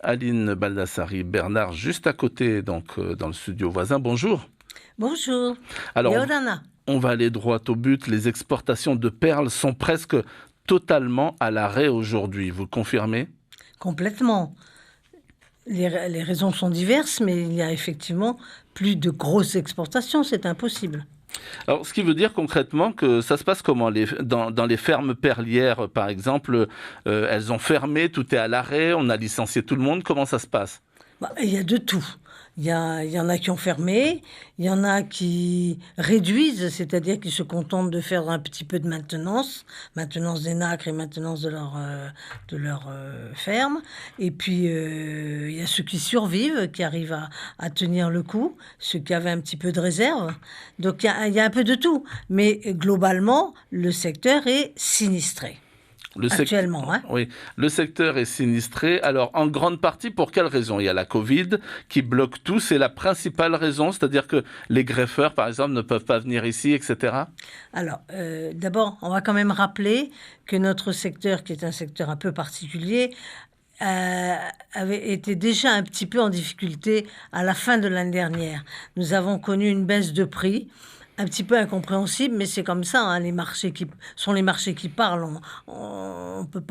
Aline Baldassari, Bernard, juste à côté, donc dans le studio voisin. Bonjour. Bonjour. Alors, Yodana. on va aller droit au but. Les exportations de perles sont presque totalement à l'arrêt aujourd'hui. Vous le confirmez? Complètement. Les raisons sont diverses, mais il y a effectivement plus de grosses exportations, c'est impossible. Alors, ce qui veut dire concrètement que ça se passe comment dans les fermes perlières, par exemple, elles ont fermé, tout est à l'arrêt, on a licencié tout le monde. Comment ça se passe? Il y a de tout. Il y en a qui ont fermé, il y en a qui réduisent, c'est-à-dire qui se contentent de faire un petit peu de maintenance des nacres et maintenance de leur ferme. Et puis, il y a ceux qui survivent, qui arrivent à tenir le coup, ceux qui avaient un petit peu de réserve. Donc, il y a un peu de tout. Mais globalement, le secteur est sinistré. Actuellement, hein. Oui, le secteur est sinistré. Alors, en grande partie, pour quelle raison? Il y a la Covid qui bloque tout. C'est la principale raison, c'est-à-dire que les greffeurs, par exemple, ne peuvent pas venir ici, etc. Alors, d'abord, on va quand même rappeler que notre secteur, qui est un secteur un peu particulier, avait été déjà un petit peu en difficulté à la fin de l'année dernière. Nous avons connu une baisse de prix un petit peu incompréhensible, mais c'est comme ça, hein, les marchés qui parlent. On peut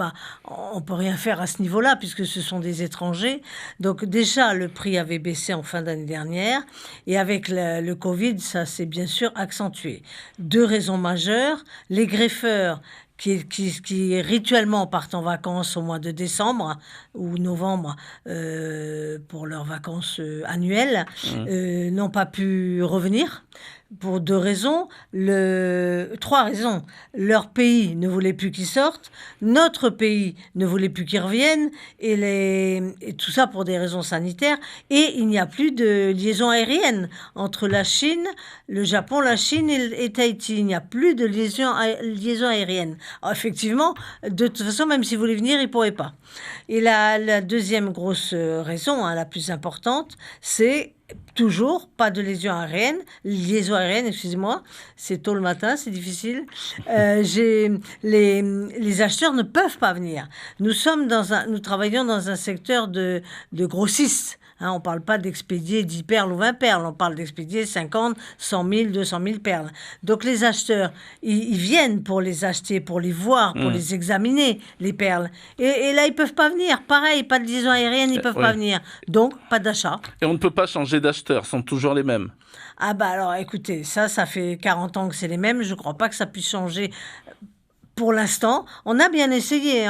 rien faire à ce niveau-là puisque ce sont des étrangers. Donc déjà, le prix avait baissé en fin d'année dernière et avec le Covid, ça s'est bien sûr accentué. Deux raisons majeures: les greffeurs qui rituellement partent en vacances au mois de décembre ou novembre pour leurs vacances annuelles, n'ont pas pu revenir. Pour deux raisons, trois raisons. Leur pays ne voulait plus qu'ils sortent, notre pays ne voulait plus qu'ils reviennent, et tout ça pour des raisons sanitaires. Et il n'y a plus de liaison aérienne entre la Chine, le Japon, la Chine et Tahiti. Il n'y a plus de liaison aérienne. Alors, effectivement, de toute façon, même s'ils voulaient venir, ils ne pourraient pas. Et la deuxième grosse raison, hein, la plus importante, c'est toujours pas de liaison aérienne, excusez-moi, c'est tôt le matin, c'est difficile. Les acheteurs ne peuvent pas venir. Nous travaillons dans un secteur de grossistes. Hein, on ne parle pas d'expédier 10 perles ou 20 perles, on parle d'expédier 50, 100 000, 200 000 perles. Donc les acheteurs, ils viennent pour les acheter, pour les voir, pour les examiner, les perles. Et là, ils ne peuvent pas venir. Pareil, pas de liaison aérienne, ils ne peuvent pas venir. Donc, pas d'achat. Et on ne peut pas changer d'acheteurs, sont toujours les mêmes. Ah bah alors, écoutez, ça fait 40 ans que c'est les mêmes. Je ne crois pas que ça puisse changer. Pour l'instant, on a bien essayé.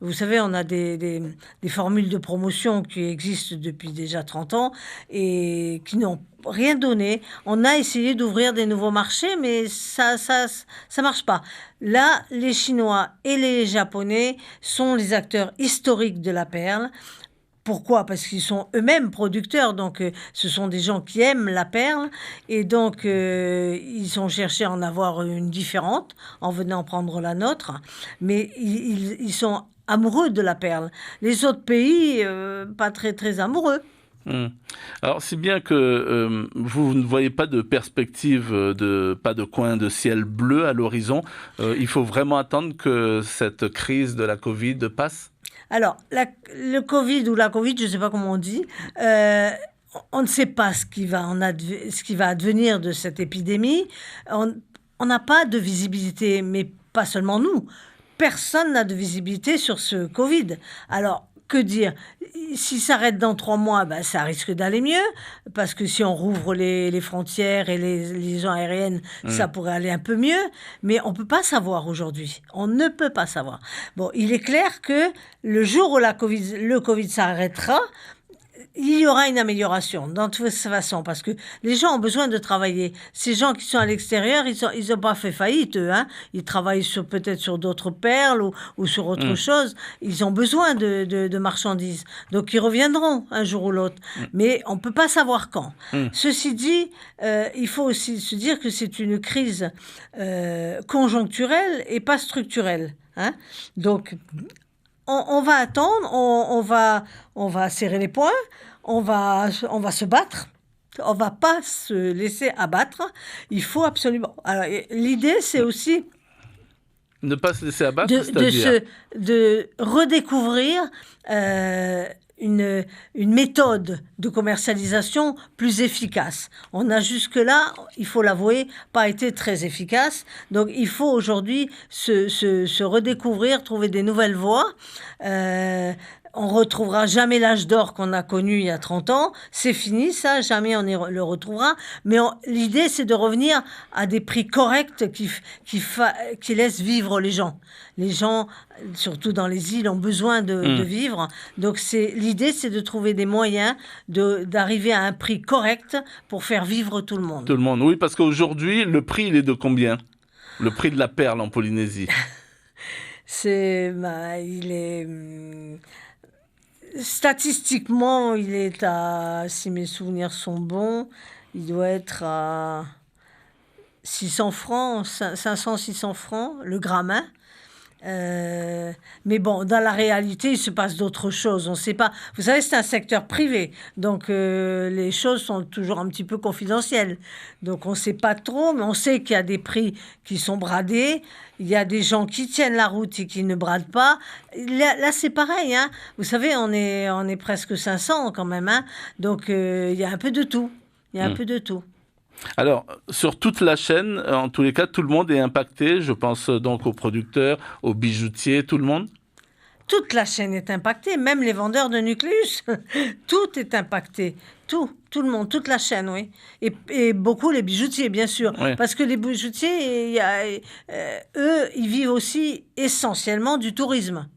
Vous savez, on a des formules de promotion qui existent depuis déjà 30 ans et qui n'ont rien donné. On a essayé d'ouvrir des nouveaux marchés, mais ça marche pas. Là, les Chinois et les Japonais sont les acteurs historiques de la perle. Pourquoi? Parce qu'ils sont eux-mêmes producteurs, donc ce sont des gens qui aiment la perle, et donc ils ont cherché à en avoir une différente en venant prendre la nôtre, mais ils sont amoureux de la perle. Les autres pays, pas très très amoureux. Alors, si bien que vous ne voyez pas de perspective, pas de coin de ciel bleu à l'horizon, il faut vraiment attendre que cette crise de la Covid passe? Alors, le Covid ou la Covid, je ne sais pas comment on dit, on ne sait pas ce qui va advenir de cette épidémie. On n'a pas de visibilité, mais pas seulement nous. Personne n'a de visibilité sur ce Covid. Alors, que dire? S'il s'arrête dans 3 mois, ben, ça risque d'aller mieux, parce que si on rouvre les frontières et les liaisons aériennes, ça pourrait aller un peu mieux, mais on ne peut pas savoir aujourd'hui. On ne peut pas savoir. Bon, il est clair que le jour où le Covid s'arrêtera, il y aura une amélioration, dans toute façon, parce que les gens ont besoin de travailler. Ces gens qui sont à l'extérieur, ils n'ont pas fait faillite, eux. Hein. Ils travaillent peut-être sur d'autres perles ou sur autre chose. Ils ont besoin de marchandises. Donc, ils reviendront un jour ou l'autre. Mais on ne peut pas savoir quand. Ceci dit, il faut aussi se dire que c'est une crise conjoncturelle et pas structurelle. Hein. Donc, on va attendre, on va serrer les poings, on va se battre. On ne va pas se laisser abattre. Il faut absolument... Alors, l'idée, c'est aussi... Ne pas se laisser abattre, c'est-à-dire de redécouvrir une méthode de commercialisation plus efficace. On a jusque-là, il faut l'avouer, pas été très efficace. Donc il faut aujourd'hui se redécouvrir, trouver des nouvelles voies. On retrouvera jamais l'âge d'or qu'on a connu il y a 30 ans. C'est fini, ça, jamais on le retrouvera. Mais l'idée, c'est de revenir à des prix corrects qui laissent vivre les gens. Les gens, surtout dans les îles, ont besoin de vivre. Donc l'idée, c'est de trouver des moyens d'arriver à un prix correct pour faire vivre tout le monde. Tout le monde, oui, parce qu'aujourd'hui, le prix, il est de combien? Le prix de la perle en Polynésie? Il est... Statistiquement, il est si mes souvenirs sont bons, il doit être à 600 francs, 500-600 francs, le gramme. Mais bon, dans la réalité, il se passe d'autres choses. On ne sait pas. Vous savez, c'est un secteur privé, donc les choses sont toujours un petit peu confidentielles. Donc on ne sait pas trop, mais on sait qu'il y a des prix qui sont bradés. Il y a des gens qui tiennent la route et qui ne bradent pas. Là c'est pareil. Hein. Vous savez, on est presque 500 quand même. Hein. Donc il y a un peu de tout. Il y a un peu de tout. Alors, sur toute la chaîne, en tous les cas, tout le monde est impacté. Je pense donc aux producteurs, aux bijoutiers, tout le monde. Toute la chaîne est impactée, même les vendeurs de Nucléus. Tout est impacté. Tout le monde, toute la chaîne, oui. Et beaucoup les bijoutiers, bien sûr. Oui. Parce que les bijoutiers, eux, ils vivent aussi essentiellement du tourisme.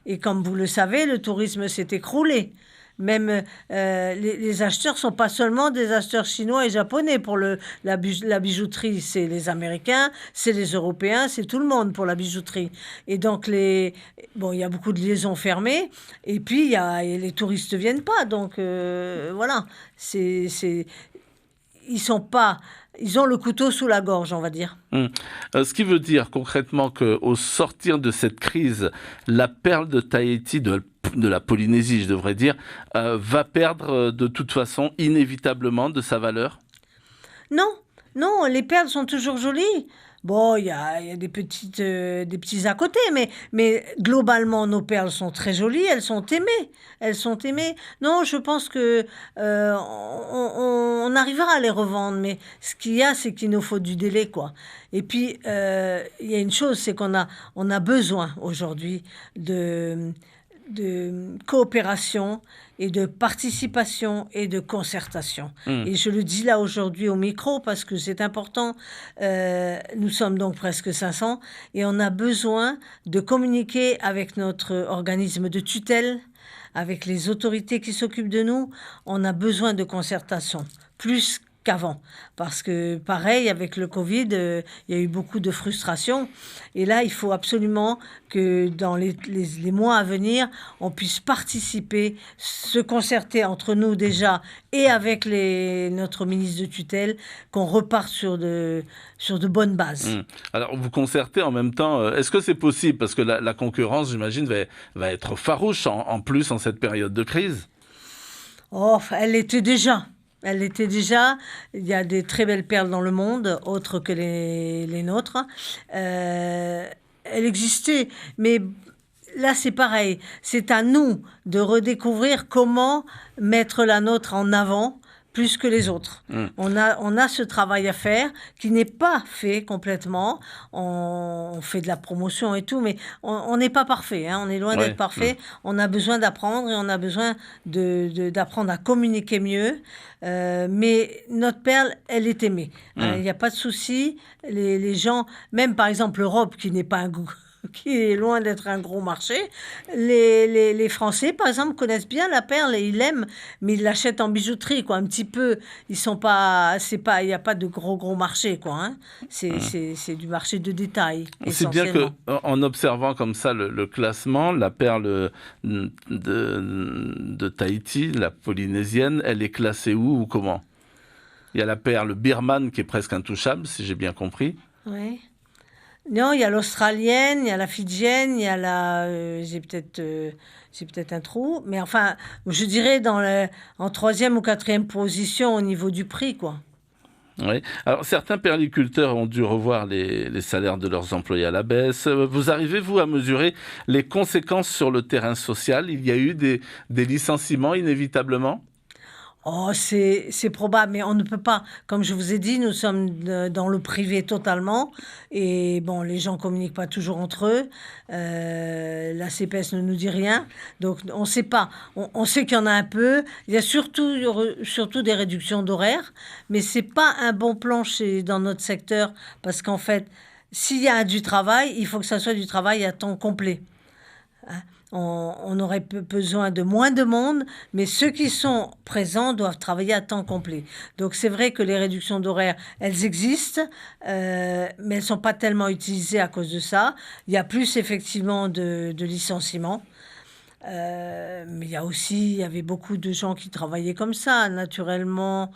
Et comme vous le savez, le tourisme s'est écroulé. Même les acheteurs ne sont pas seulement des acheteurs chinois et japonais pour la bijouterie. C'est les Américains, c'est les Européens, c'est tout le monde pour la bijouterie. Et donc, il y a beaucoup de liaisons fermées. Et puis, les touristes ne viennent pas. Donc, voilà. Ils ont le couteau sous la gorge, on va dire. Ce qui veut dire concrètement qu'au sortir de cette crise, la perle de Tahiti, de la Polynésie, je devrais dire, va perdre de toute façon inévitablement de sa valeur? Non, les perles sont toujours jolies. Bon, il y a des petits à côté, mais globalement, nos perles sont très jolies, elles sont aimées. Non, je pense que on arrivera à les revendre, mais ce qu'il y a, c'est qu'il nous faut du délai, quoi. Et puis, il y a une chose, c'est qu'on a besoin aujourd'hui de coopération et de participation et de concertation. Et je le dis là aujourd'hui au micro parce que c'est important. Nous sommes donc presque 500 et on a besoin de communiquer avec notre organisme de tutelle, avec les autorités qui s'occupent de nous. On a besoin de concertation, plus qu'avant. Parce que, pareil, avec le Covid, il y a eu beaucoup de frustration. Et là, il faut absolument que dans les mois à venir, on puisse participer, se concerter entre nous déjà et avec notre ministre de tutelle, qu'on reparte sur de bonnes bases. Alors, vous concertez en même temps. Est-ce que c'est possible? Parce que la concurrence, j'imagine, va être farouche en plus en cette période de crise. Oh, elle l'était déjà. Il y a des très belles perles dans le monde, autres que les nôtres. Elle existait, mais là c'est pareil. C'est à nous de redécouvrir comment mettre la nôtre en avant plus que les autres. On a ce travail à faire qui n'est pas fait complètement. On fait de la promotion et tout, mais on n'est pas parfait. Hein. On est loin d'être parfait. On a besoin d'apprendre et on a besoin d'apprendre à communiquer mieux. Mais notre perle, elle est aimée. Il n'y a pas de souci. Les gens, même par exemple l'Europe, qui n'est pas qui est loin d'être un gros marché. Les Français, par exemple, connaissent bien la perle et ils l'aiment, mais ils l'achètent en bijouterie, quoi, un petit peu. Ils sont pas, il n'y a pas de gros marché, quoi. Hein. C'est du marché de détail. C'est bien qu'en observant comme ça le classement, la perle de Tahiti, la polynésienne, elle est classée où ou comment? Il y a la perle birmane qui est presque intouchable, si j'ai bien compris. Oui. Non, il y a l'australienne, il y a la fidjienne, il y a j'ai peut-être un trou, mais enfin, je dirais en 3e ou 4e position au niveau du prix, quoi. Oui. Alors, certains perliculteurs ont dû revoir les salaires de leurs employés à la baisse. Vous arrivez, vous, à mesurer les conséquences sur le terrain social? Il y a eu des licenciements inévitablement? Oh, c'est probable, mais on ne peut pas. Comme je vous ai dit, nous sommes dans le privé totalement. Et bon, les gens communiquent pas toujours entre eux. La CPS ne nous dit rien. Donc, on ne sait pas. On sait qu'il y en a un peu. Il y a surtout des réductions d'horaires. Mais c'est pas un bon plan dans notre secteur. Parce qu'en fait, s'il y a du travail, il faut que ça soit du travail à temps complet. Hein. On aurait besoin de moins de monde, mais ceux qui sont présents doivent travailler à temps complet. Donc c'est vrai que les réductions d'horaires, elles existent, mais elles ne sont pas tellement utilisées à cause de ça. Il y a plus effectivement de licenciements. Mais il y avait beaucoup de gens qui travaillaient comme ça, naturellement,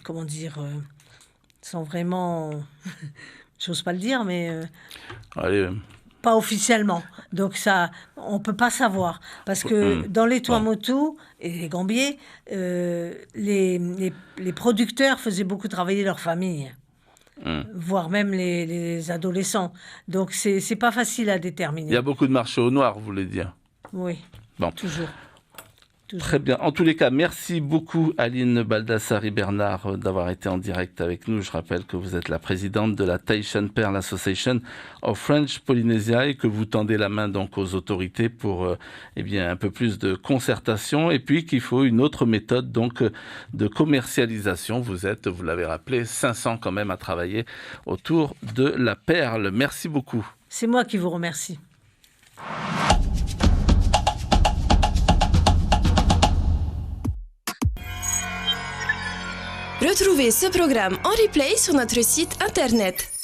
comment dire, sont vraiment, j'ose pas le dire, mais... Allez. Pas officiellement. Donc ça, on peut pas savoir. Parce que dans les Tuamotu et les Gambiers, les producteurs faisaient beaucoup travailler leurs familles, voire même les adolescents. Donc c'est pas facile à déterminer. Il y a beaucoup de marchés au noir, vous voulez dire? Oui, bon. Toujours. Très bien. En tous les cas, merci beaucoup Aline Baldassari-Bernard d'avoir été en direct avec nous. Je rappelle que vous êtes la présidente de la Tahitian Pearl Association of French Polynesia et que vous tendez la main donc aux autorités pour un peu plus de concertation et puis qu'il faut une autre méthode donc de commercialisation. Vous l'avez rappelé, 500 quand même à travailler autour de la perle. Merci beaucoup. C'est moi qui vous remercie. Retrouvez ce programme en replay sur notre site internet